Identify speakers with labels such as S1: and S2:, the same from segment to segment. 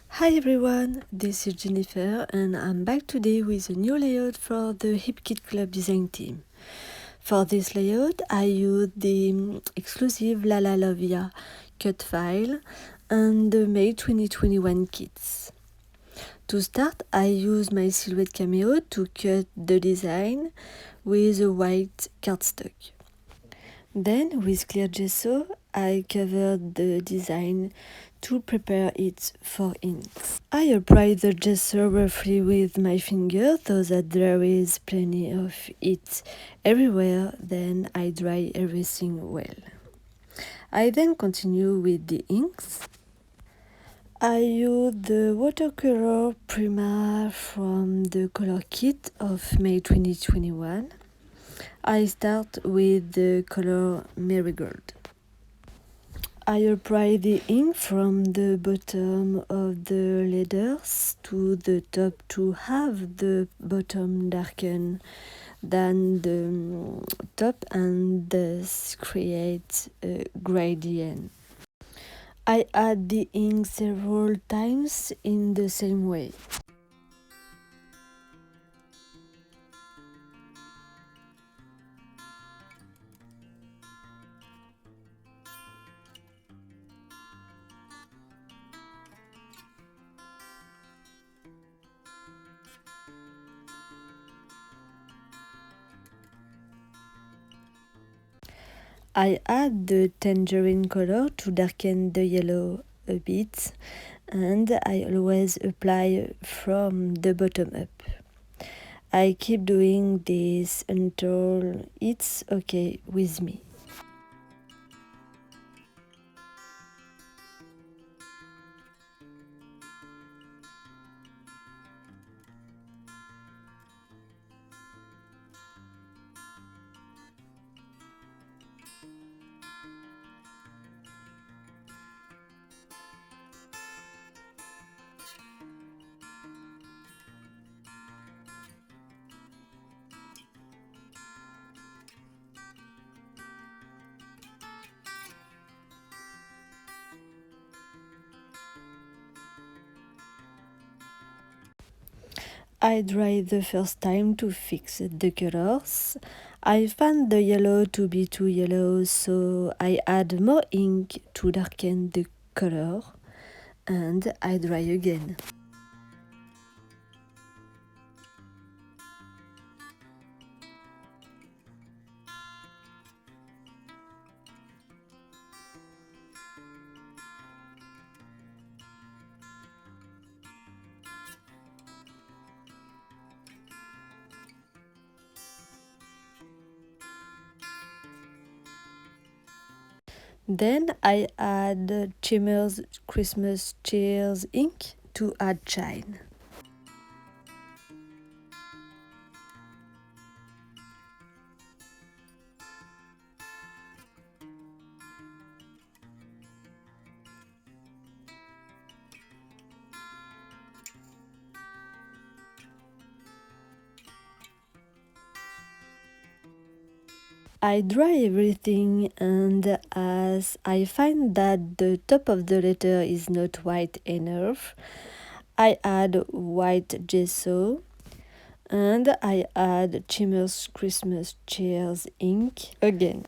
S1: Hi everyone, this is Jennifer and I'm back today with a new layout for the HipKit Club design team. For this layout I used the exclusive LaLaLovia cut file and the May 2021 kits. To start, I used my Silhouette Cameo to cut the design with a white cardstock. Then, with clear gesso, I covered the design to prepare it for inks. I apply the gesso roughly with my finger so that there is plenty of it everywhere, then I dry everything well. I then continue with the inks. I use the watercolor Prima from the color kit of May 2021. I start with the color Marigold. I apply the ink from the bottom of the letters to the top to have the bottom darken than the top and thus create a gradient. I add the ink several times in the same way. I add the tangerine color to darken the yellow a bit, and I always apply from the bottom up. I keep doing this until it's okay with me. I dry the first time to fix the colors. I found the yellow to be too yellow, so I add more ink to darken the color, and I dry again. Then I add Chimmer's Christmas Cheers ink to add shine. I dry everything, and as I find that the top of the letter is not white enough, I add white gesso and I add Chimmer's Christmas Cheers ink again.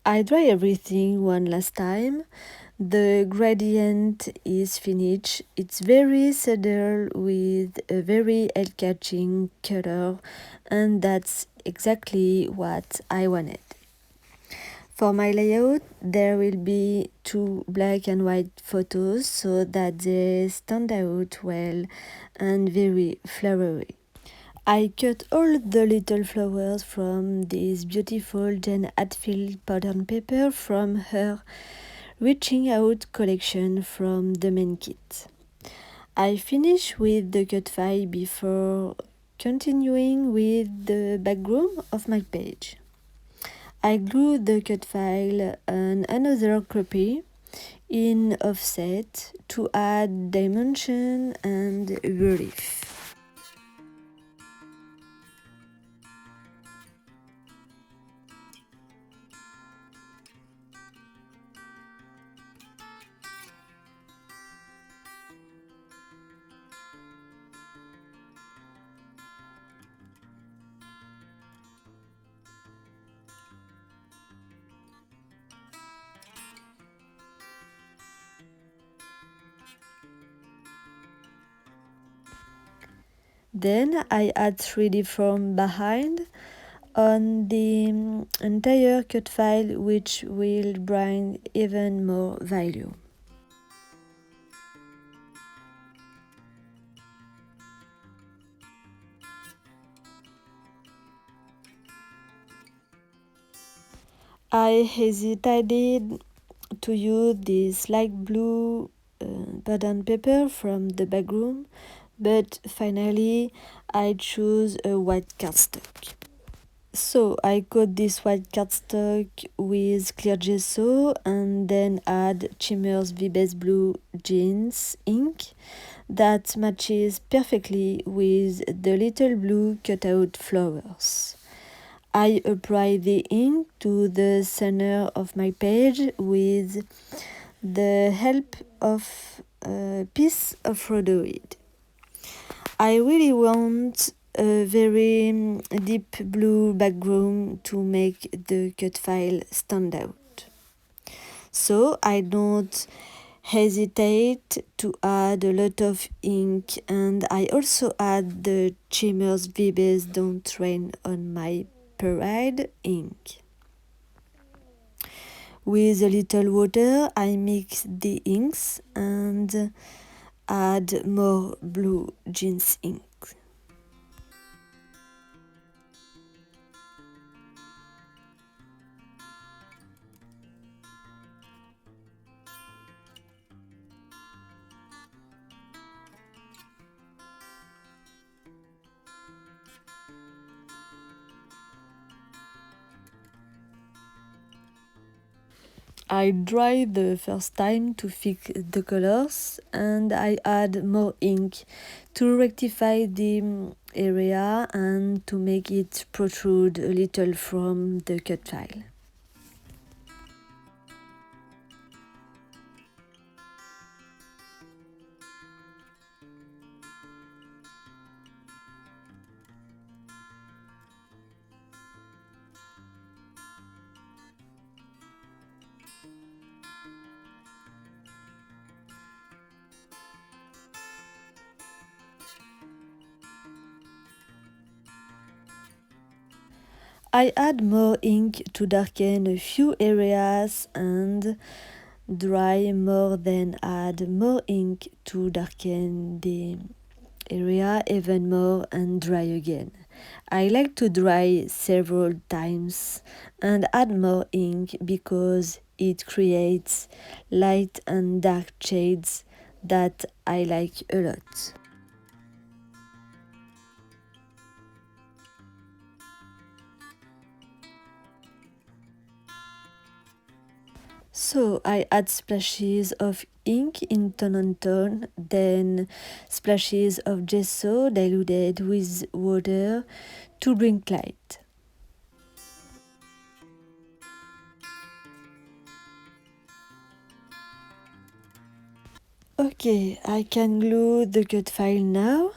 S1: I dry everything one last time. The gradient is finished. It's very subtle with a very eye-catching color, and that's exactly what I wanted. For my layout, there will be two black and white photos so that they stand out well and very flowery. I cut all the little flowers from this beautiful Jen Hatfield pattern paper from her Reaching Out collection from the main kit. I finish with the cut file before continuing with the background of my page. I glue the cut file on another copy in offset to add dimension and relief. Then I add 3D from behind on the entire cut file, which will bring even more value. I hesitated to use this light blue pattern paper from the background, but finally I choose a white cardstock. So I coat this white cardstock with clear gesso and then add Chimmer's VBase Blue Jeans ink that matches perfectly with the little blue cutout flowers. I apply the ink to the center of my page with the help of a piece of rhodoid. I really want a very deep blue background to make the cut file stand out. So I don't hesitate to add a lot of ink, and I also add the Chimmer's VBase Don't Rain on My Parade ink. With a little water, I mix the inks and add more blue jeans ink. I dry the first time to fix the colors, and I add more ink to rectify the area and to make it protrude a little from the cut file. I add more ink to darken a few areas and dry more, then add more ink to darken the area even more and dry again. I like to dry several times and add more ink because it creates light and dark shades that I like a lot. So I add splashes of ink in tone on tone, then splashes of gesso diluted with water to bring light. Okay, I can glue the cut file now.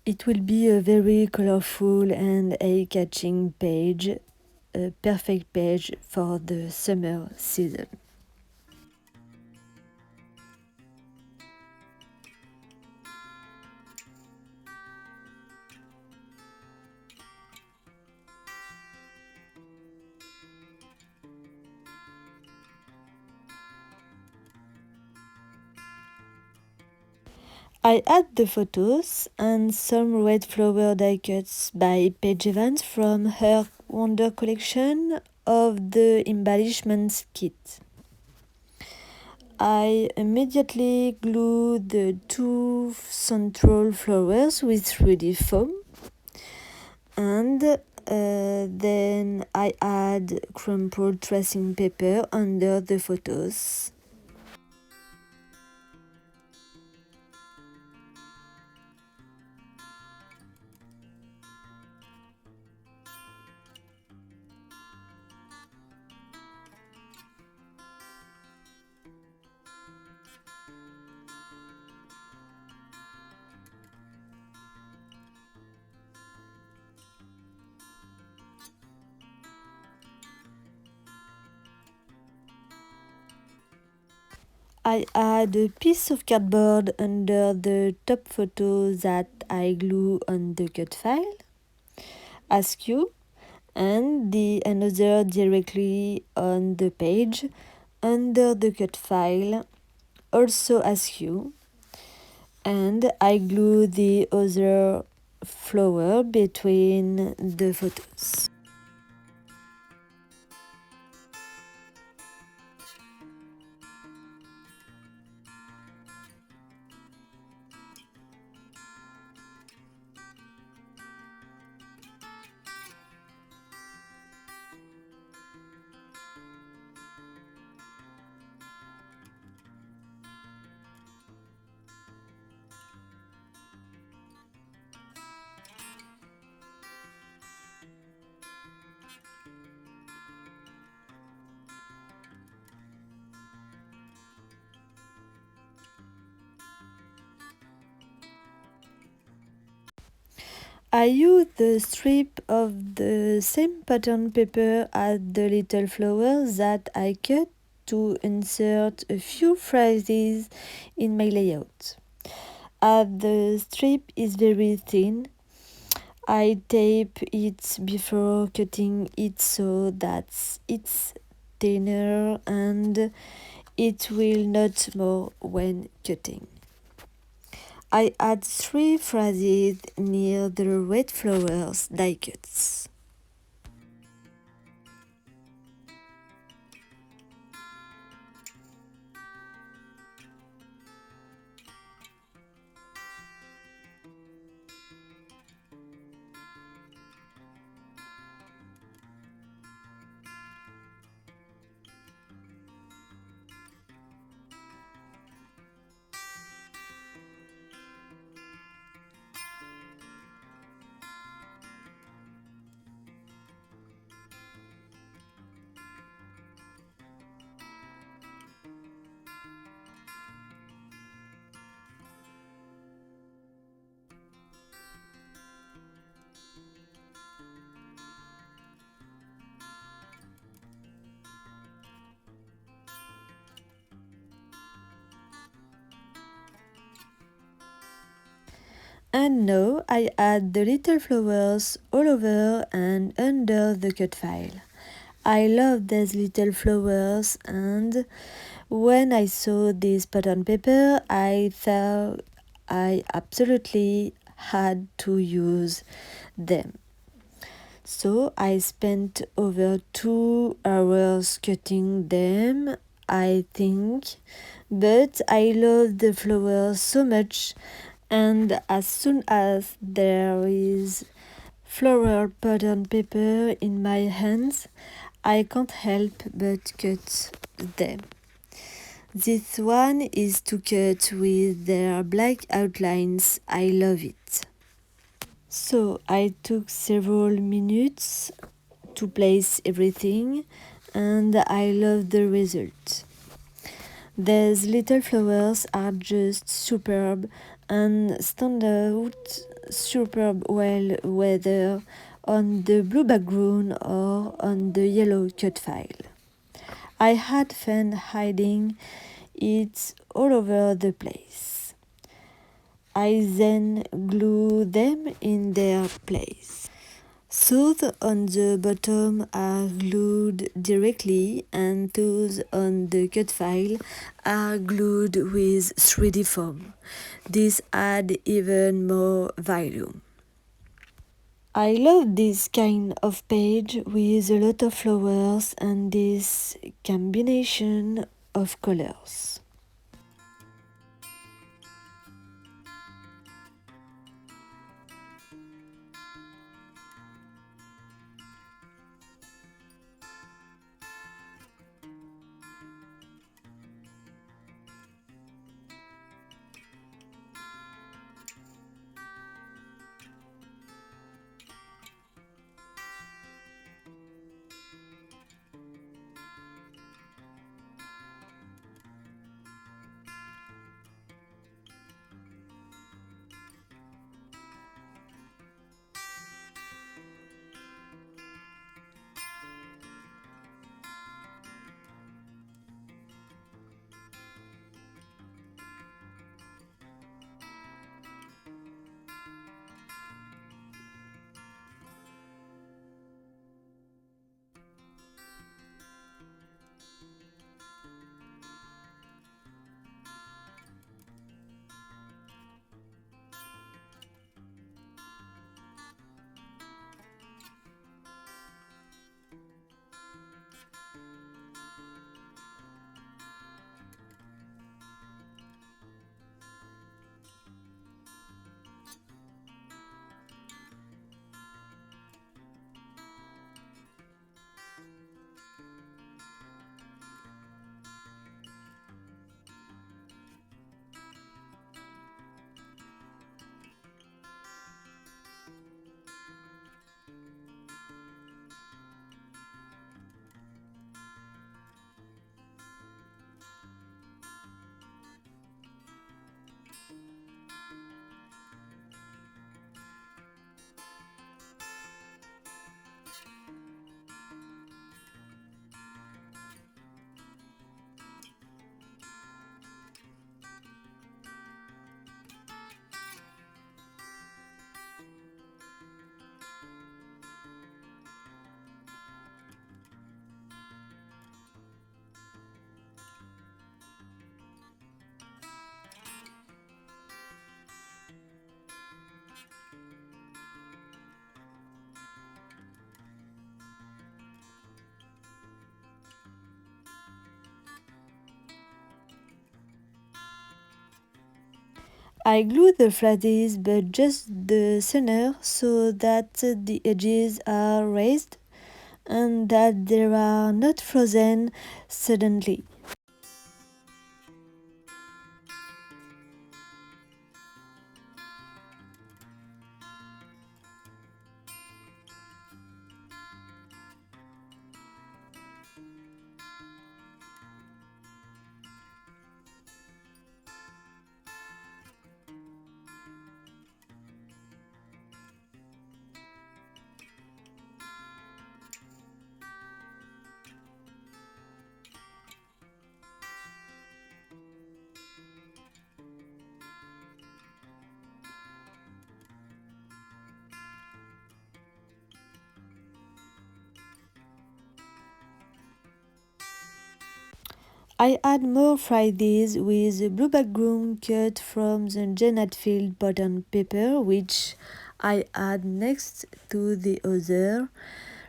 S1: It will be a very colorful and eye-catching page, a perfect page for the summer season. I add the photos and some red flower die cuts by Paige Evans from her Wonder collection of the embellishments kit. I immediately glue the two central flowers with 3D foam and then I add crumpled tracing paper under the photos. I add a piece of cardboard under the top photo that I glue on the cut file, askew, and the another directly on the page under the cut file, also askew, and I glue the other flower between the photos. I use the strip of the same pattern paper as the little flowers that I cut to insert a few phrases in my layout. As the strip is very thin, I tape it before cutting it so that it's thinner and it will not more when cutting. I add 3 phrases near the red flowers die cuts. And now I add the little flowers all over and under the cut file. I love these little flowers, and when I saw this pattern paper, I thought I absolutely had to use them. So I spent over 2 hours cutting them, I think, but I love the flowers so much, and as soon as there is floral pattern paper in my hands, I can't help but cut them. This one is to cut with their black outlines. I love it. So I took several minutes to place everything, and I love the result. These little flowers are just superb and stand out superb well whether on the blue background or on the yellow cut file. I had fun hiding it all over the place. I then glue them in their place. Those on the bottom are glued directly, and those on the cut file are glued with 3D foam. This adds even more volume. I love this kind of page with a lot of flowers and this combination of colors. I glue the Fridays but just the center so that the edges are raised and that they are not frozen suddenly. I add more Fridays with a blue background cut from the Jane Hadfield pattern paper, which I add next to the other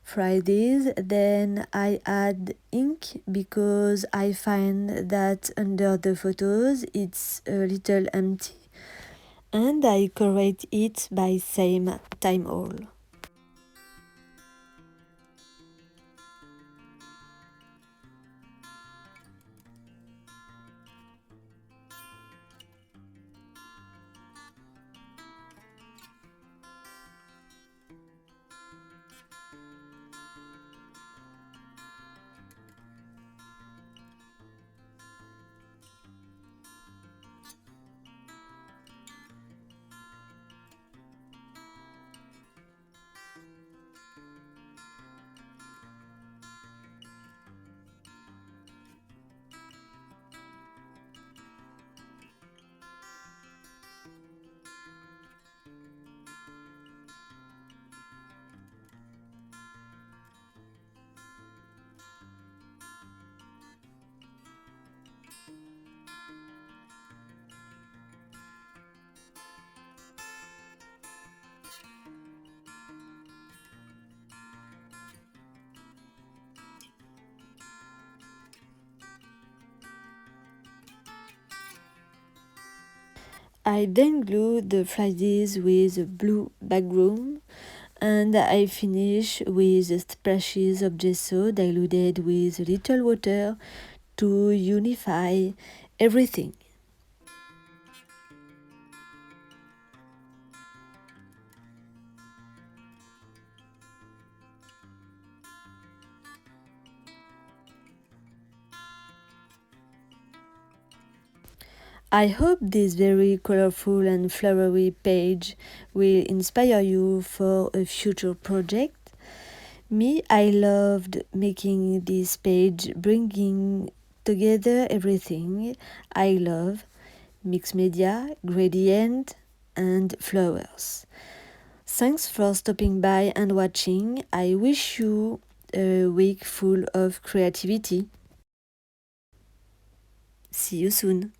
S1: Fridays. Then I add ink because I find that under the photos it's a little empty, and I correct it by same time all. I then glue the Fridays with a blue background and I finish with splashes of gesso diluted with a little water to unify everything. I hope this very colorful and flowery page will inspire you for a future project. Me, I loved making this page, bringing together everything I love: mixed media, gradient, and flowers. Thanks for stopping by and watching. I wish you a week full of creativity. See you soon.